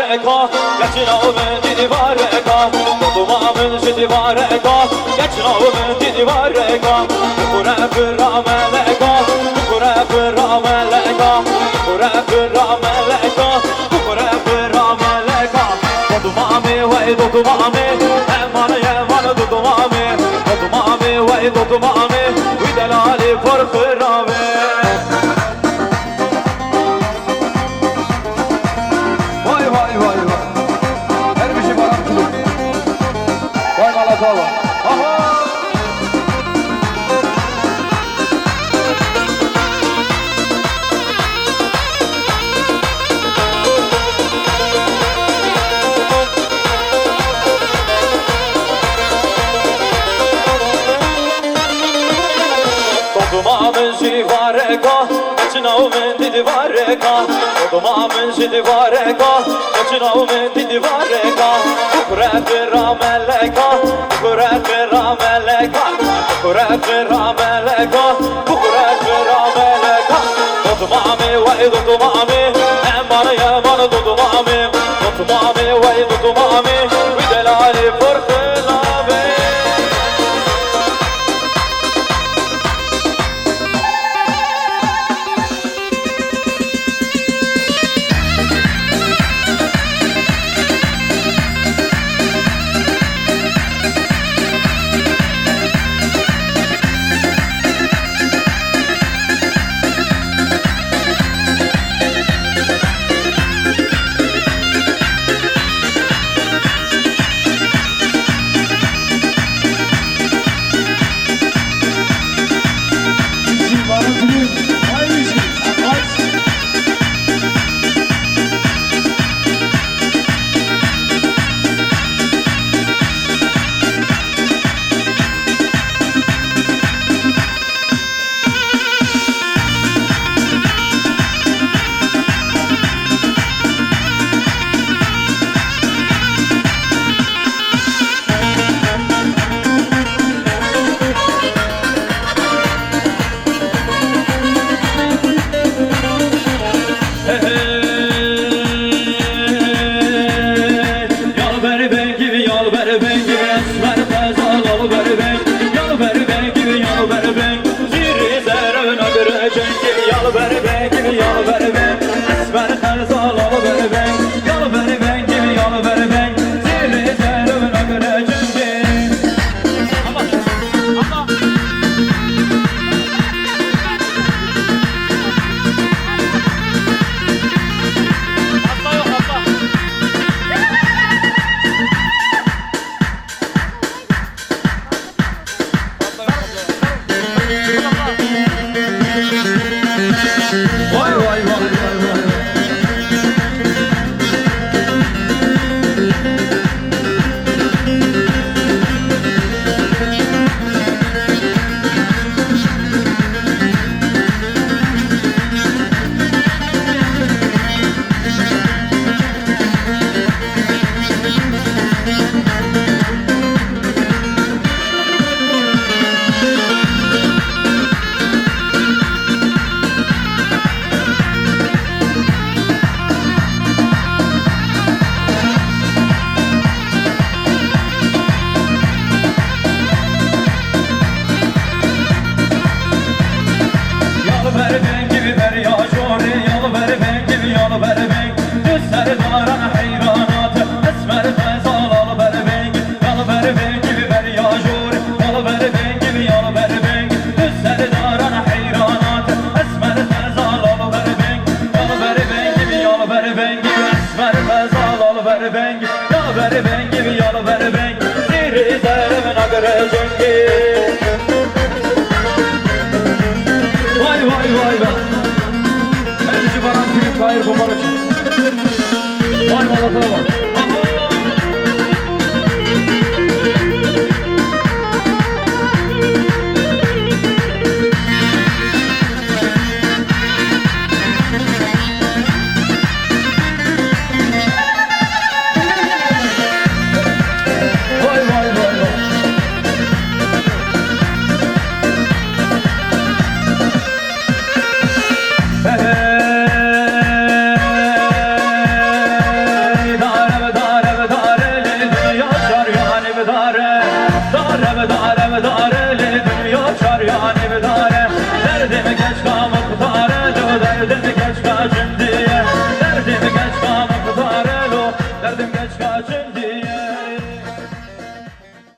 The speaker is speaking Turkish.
vareka, geçin avımın didi vareka. Dudumamın şidi vareka, geçin avımın didi vareka. Kure kıra meleka, kure kıra meleka, kure kıra meleka, kure kıra meleka. Dudumami vay dudumami, emanı emanı dudumami. Dudumami vay dudumami, videlali farkırami. Dudumamın şidi vareka, geçin avımın didi vareka. Dudumamın şidi vareka, geçin avımın didi vareka. Kure kıra meleka, kure kıra meleka, kure kıra meleka, kure kıra meleka. Dudumami vay dudumami, emanı emanı dudumami. Dudumami vay dudumami, videlali farkırami. Dare dare le dünya çar yani dare. Derdimi geç kamı kutare, derdimi geç kaçın diye. Derdimi geç kamı kutare.